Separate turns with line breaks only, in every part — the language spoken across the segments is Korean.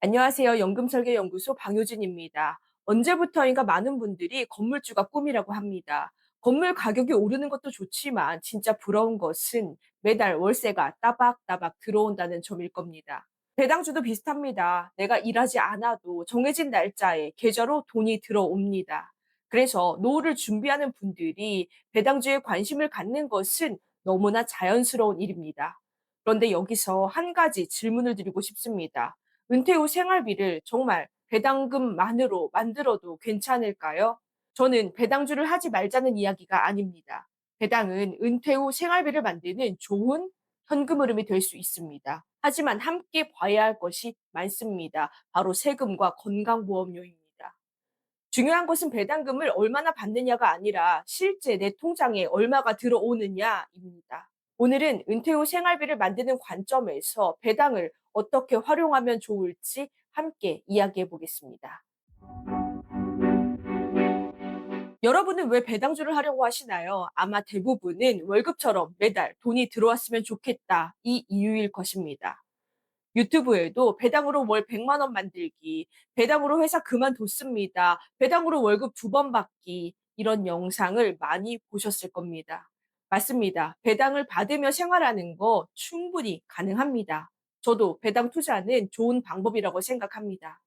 안녕하세요. 연금설계연구소 방효진입니다. 언제부터인가 많은 분들이 건물주가 꿈이라고 합니다. 건물 가격이 오르는 것도 좋지만 진짜 부러운 것은 매달 월세가 따박따박 들어온다는 점일 겁니다. 배당주도 비슷합니다. 내가 일하지 않아도 정해진 날짜에 계좌로 돈이 들어옵니다. 그래서 노후를 준비하는 분들이 배당주에 관심을 갖는 것은 너무나 자연스러운 일입니다. 그런데 여기서 한 가지 질문을 드리고 싶습니다. 은퇴 후 생활비를 정말 배당금만으로 만들어도 괜찮을까요? 저는 배당주를 하지 말자는 이야기가 아닙니다. 배당은 은퇴 후 생활비를 만드는 좋은 현금 흐름이 될 수 있습니다. 하지만 함께 봐야 할 것이 많습니다. 바로 세금과 건강보험료입니다. 중요한 것은 배당금을 얼마나 받느냐가 아니라 실제 내 통장에 얼마가 들어오느냐입니다. 오늘은 은퇴 후 생활비를 만드는 관점에서 배당을 어떻게 활용하면 좋을지 함께 이야기해 보겠습니다. 여러분은 왜 배당주를 하려고 하시나요? 아마 대부분은 월급처럼 매달 돈이 들어왔으면 좋겠다. 이 이유일 것입니다. 유튜브에도 배당으로 월 100만 원 만들기, 배당으로 회사 그만뒀습니다. 배당으로 월급 2번 받기, 이런 영상을 많이 보셨을 겁니다. 맞습니다. 배당을 받으며 생활하는 거 충분히 가능합니다. 저도 배당 투자는 좋은 방법이라고 생각합니다.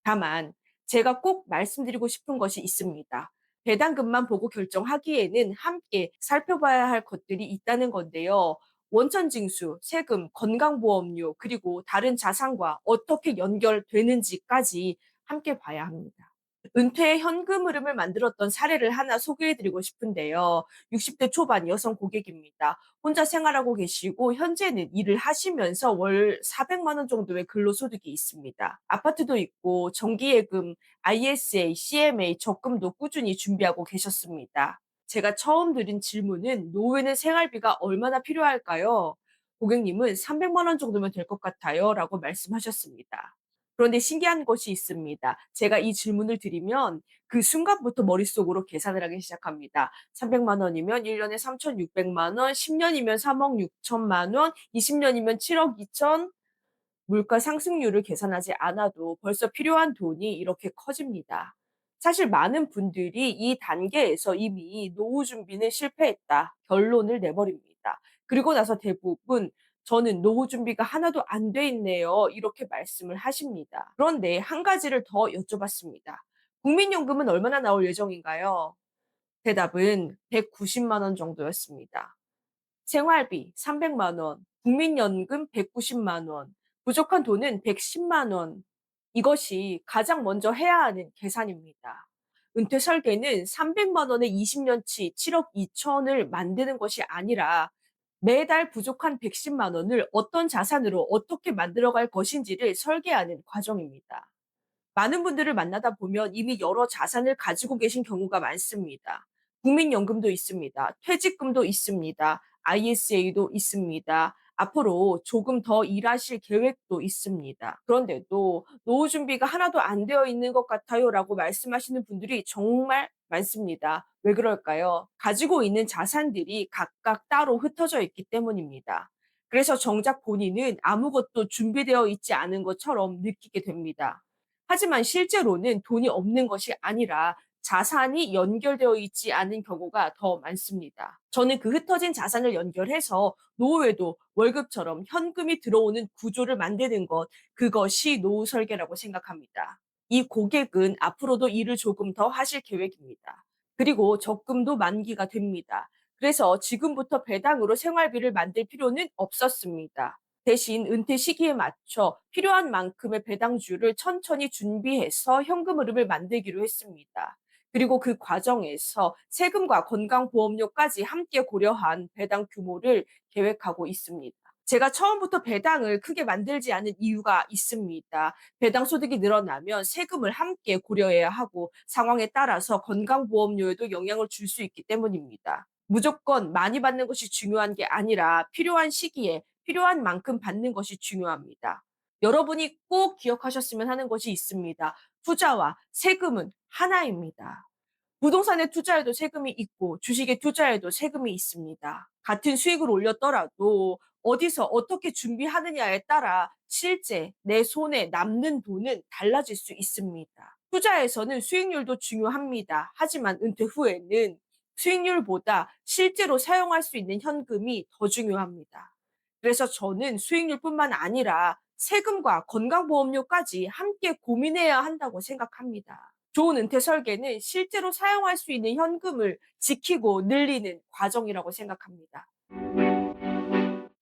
다만 제가 꼭 말씀드리고 싶은 것이 있습니다. 배당금만 보고 결정하기에는 함께 살펴봐야 할 것들이 있다는 건데요. 원천징수, 세금, 건강보험료, 그리고 다른 자산과 어떻게 연결되는지까지 함께 봐야 합니다. 은퇴의 현금 흐름을 만들었던 사례를 하나 소개해드리고 싶은데요. 60대 초반 여성 고객입니다. 혼자 생활하고 계시고 현재는 일을 하시면서 월 400만 원 정도의 근로소득이 있습니다. 아파트도 있고 정기예금, ISA, CMA 적금도 꾸준히 준비하고 계셨습니다. 제가 처음 드린 질문은 노후에는 생활비가 얼마나 필요할까요? 고객님은 300만 원 정도면 될 것 같아요. 라고 말씀하셨습니다. 그런데 신기한 것이 있습니다. 제가 이 질문을 드리면 그 순간부터 머릿속으로 계산을 하기 시작합니다. 300만 원이면 1년에 3,600만 원, 10년이면 3억 6천만 원, 20년이면 7억 2천, 물가 상승률을 계산하지 않아도 벌써 필요한 돈이 이렇게 커집니다. 사실 많은 분들이 이 단계에서 이미 노후 준비는 실패했다. 결론을 내버립니다. 그리고 나서 대부분 저는 노후 준비가 하나도 안 돼 있네요. 이렇게 말씀을 하십니다. 그런데 한 가지를 더 여쭤봤습니다. 국민연금은 얼마나 나올 예정인가요? 대답은 190만 원 정도였습니다. 생활비 300만 원, 국민연금 190만 원, 부족한 돈은 110만 원. 이것이 가장 먼저 해야 하는 계산입니다. 은퇴 설계는 300만 원에 20년치 7억 2천을 만드는 것이 아니라 매달 부족한 110만 원을 어떤 자산으로 어떻게 만들어갈 것인지를 설계하는 과정입니다. 많은 분들을 만나다 보면 이미 여러 자산을 가지고 계신 경우가 많습니다. 국민연금도 있습니다. 퇴직금도 있습니다. ISA도 있습니다. 앞으로 조금 더 일하실 계획도 있습니다. 그런데도 노후 준비가 하나도 안 되어 있는 것 같아요 라고 말씀하시는 분들이 정말 많습니다. 왜 그럴까요? 가지고 있는 자산들이 각각 따로 흩어져 있기 때문입니다. 그래서 정작 본인은 아무것도 준비되어 있지 않은 것처럼 느끼게 됩니다. 하지만 실제로는 돈이 없는 것이 아니라 자산이 연결되어 있지 않은 경우가 더 많습니다. 저는 그 흩어진 자산을 연결해서 노후에도 월급처럼 현금이 들어오는 구조를 만드는 것, 그것이 노후 설계라고 생각합니다. 이 고객은 앞으로도 일을 조금 더 하실 계획입니다. 그리고 적금도 만기가 됩니다. 그래서 지금부터 배당으로 생활비를 만들 필요는 없었습니다. 대신 은퇴 시기에 맞춰 필요한 만큼의 배당주를 천천히 준비해서 현금 흐름을 만들기로 했습니다. 그리고 그 과정에서 세금과 건강보험료까지 함께 고려한 배당 규모를 계획하고 있습니다. 제가 처음부터 배당을 크게 만들지 않은 이유가 있습니다. 배당 소득이 늘어나면 세금을 함께 고려해야 하고 상황에 따라서 건강보험료에도 영향을 줄 수 있기 때문입니다. 무조건 많이 받는 것이 중요한 게 아니라 필요한 시기에 필요한 만큼 받는 것이 중요합니다. 여러분이 꼭 기억하셨으면 하는 것이 있습니다. 투자와 세금은 하나입니다. 부동산에 투자해도 세금이 있고 주식에 투자해도 세금이 있습니다. 같은 수익을 올렸더라도 어디서 어떻게 준비하느냐에 따라 실제 내 손에 남는 돈은 달라질 수 있습니다. 투자에서는 수익률도 중요합니다. 하지만 은퇴 후에는 수익률보다 실제로 사용할 수 있는 현금이 더 중요합니다. 그래서 저는 수익률뿐만 아니라 세금과 건강보험료까지 함께 고민해야 한다고 생각합니다. 좋은 은퇴 설계는 실제로 사용할 수 있는 현금을 지키고 늘리는 과정이라고 생각합니다.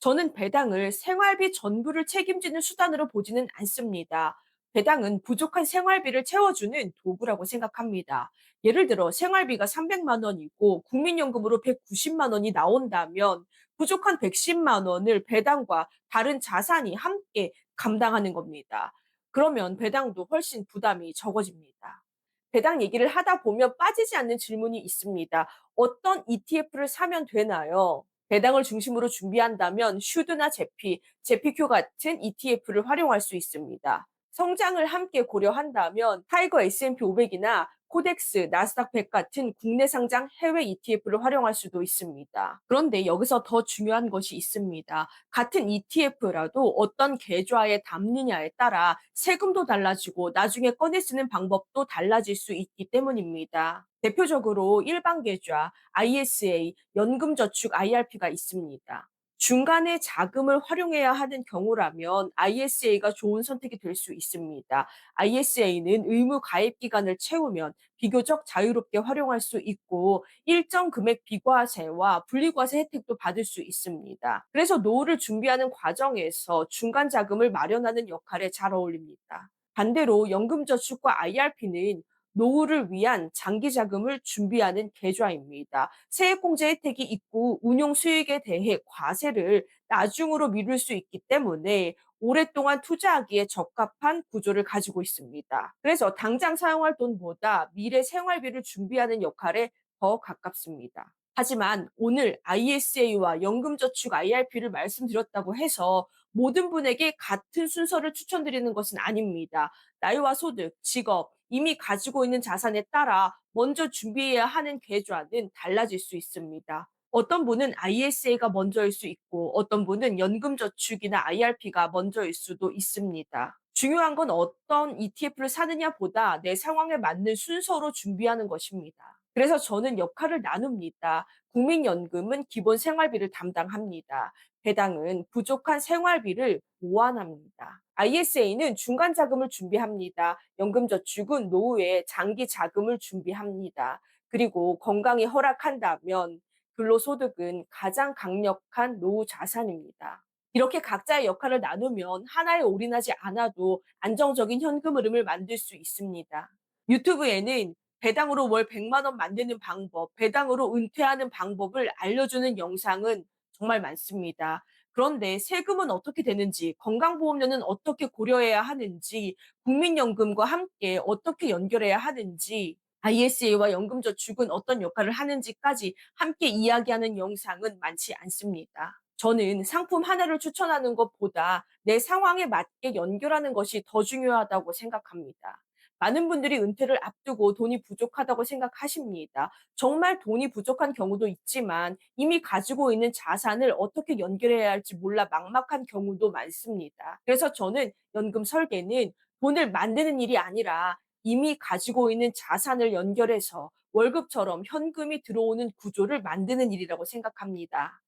저는 배당을 생활비 전부를 책임지는 수단으로 보지는 않습니다. 배당은 부족한 생활비를 채워주는 도구라고 생각합니다. 예를 들어 생활비가 300만 원이고 국민연금으로 190만 원이 나온다면 부족한 110만 원을 배당과 다른 자산이 함께 감당하는 겁니다. 그러면 배당도 훨씬 부담이 적어집니다. 배당 얘기를 하다 보면 빠지지 않는 질문이 있습니다. 어떤 ETF를 사면 되나요? 배당을 중심으로 준비한다면 슈드나 제피, 제피큐 같은 ETF를 활용할 수 있습니다. 성장을 함께 고려한다면 타이거 S&P 500이나 코덱스, 나스닥 100 같은 국내 상장 해외 ETF를 활용할 수도 있습니다. 그런데 여기서 더 중요한 것이 있습니다. 같은 ETF라도 어떤 계좌에 담느냐에 따라 세금도 달라지고 나중에 꺼내 쓰는 방법도 달라질 수 있기 때문입니다. 대표적으로 일반 계좌, ISA, 연금저축 IRP가 있습니다. 중간에 자금을 활용해야 하는 경우라면 ISA가 좋은 선택이 될 수 있습니다. ISA는 의무 가입 기간을 채우면 비교적 자유롭게 활용할 수 있고 일정 금액 비과세와 분리과세 혜택도 받을 수 있습니다. 그래서 노후를 준비하는 과정에서 중간 자금을 마련하는 역할에 잘 어울립니다. 반대로 연금저축과 IRP는 노후를 위한 장기 자금을 준비하는 계좌입니다. 세액공제 혜택이 있고 운용 수익에 대해 과세를 나중으로 미룰 수 있기 때문에 오랫동안 투자하기에 적합한 구조를 가지고 있습니다. 그래서 당장 사용할 돈보다 미래 생활비를 준비하는 역할에 더 가깝습니다. 하지만 오늘 ISA와 연금저축 IRP를 말씀드렸다고 해서 모든 분에게 같은 순서를 추천드리는 것은 아닙니다. 나이와 소득, 직업, 이미 가지고 있는 자산에 따라 먼저 준비해야 하는 계좌는 달라질 수 있습니다. 어떤 분은 ISA가 먼저일 수 있고 어떤 분은 연금저축이나 IRP가 먼저일 수도 있습니다. 중요한 건 어떤 ETF를 사느냐 보다 내 상황에 맞는 순서로 준비하는 것입니다. 그래서 저는 역할을 나눕니다. 국민연금은 기본 생활비를 담당합니다. 배당은 부족한 생활비를 보완합니다. ISA는 중간 자금을 준비합니다. 연금저축은 노후에 장기 자금을 준비합니다. 그리고 건강이 허락한다면 근로소득은 가장 강력한 노후 자산입니다. 이렇게 각자의 역할을 나누면 하나에 올인하지 않아도 안정적인 현금 흐름을 만들 수 있습니다. 유튜브에는 배당으로 월 100만 원 만드는 방법, 배당으로 은퇴하는 방법을 알려주는 영상은 정말 많습니다. 그런데 세금은 어떻게 되는지, 건강보험료는 어떻게 고려해야 하는지, 국민연금과 함께 어떻게 연결해야 하는지, ISA와 연금저축은 어떤 역할을 하는지까지 함께 이야기하는 영상은 많지 않습니다. 저는 상품 하나를 추천하는 것보다 내 상황에 맞게 연결하는 것이 더 중요하다고 생각합니다. 많은 분들이 은퇴를 앞두고 돈이 부족하다고 생각하십니다. 정말 돈이 부족한 경우도 있지만 이미 가지고 있는 자산을 어떻게 연결해야 할지 몰라 막막한 경우도 많습니다. 그래서 저는 연금 설계는 돈을 만드는 일이 아니라 이미 가지고 있는 자산을 연결해서 월급처럼 현금이 들어오는 구조를 만드는 일이라고 생각합니다.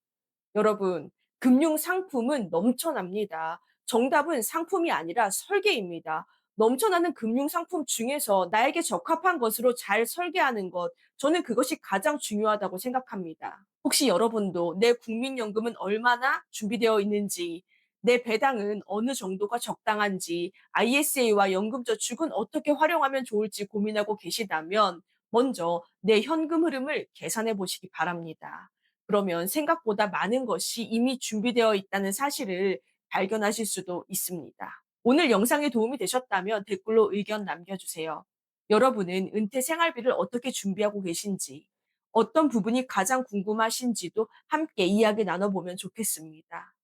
여러분, 금융 상품은 넘쳐납니다. 정답은 상품이 아니라 설계입니다. 넘쳐나는 금융 상품 중에서 나에게 적합한 것으로 잘 설계하는 것, 저는 그것이 가장 중요하다고 생각합니다. 혹시 여러분도 내 국민연금은 얼마나 준비되어 있는지, 내 배당은 어느 정도가 적당한지, ISA와 연금저축은 어떻게 활용하면 좋을지 고민하고 계시다면, 먼저 내 현금 흐름을 계산해 보시기 바랍니다. 그러면 생각보다 많은 것이 이미 준비되어 있다는 사실을 발견하실 수도 있습니다. 오늘 영상이 도움이 되셨다면 댓글로 의견 남겨주세요. 여러분은 은퇴 생활비를 어떻게 준비하고 계신지, 어떤 부분이 가장 궁금하신지도 함께 이야기 나눠보면 좋겠습니다.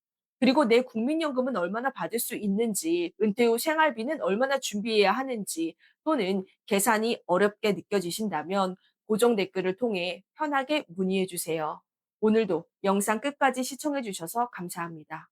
그리고 내 국민연금은 얼마나 받을 수 있는지, 은퇴 후 생활비는 얼마나 준비해야 하는지, 또는 계산이 어렵게 느껴지신다면 고정 댓글을 통해 편하게 문의해 주세요. 오늘도 영상 끝까지 시청해 주셔서 감사합니다.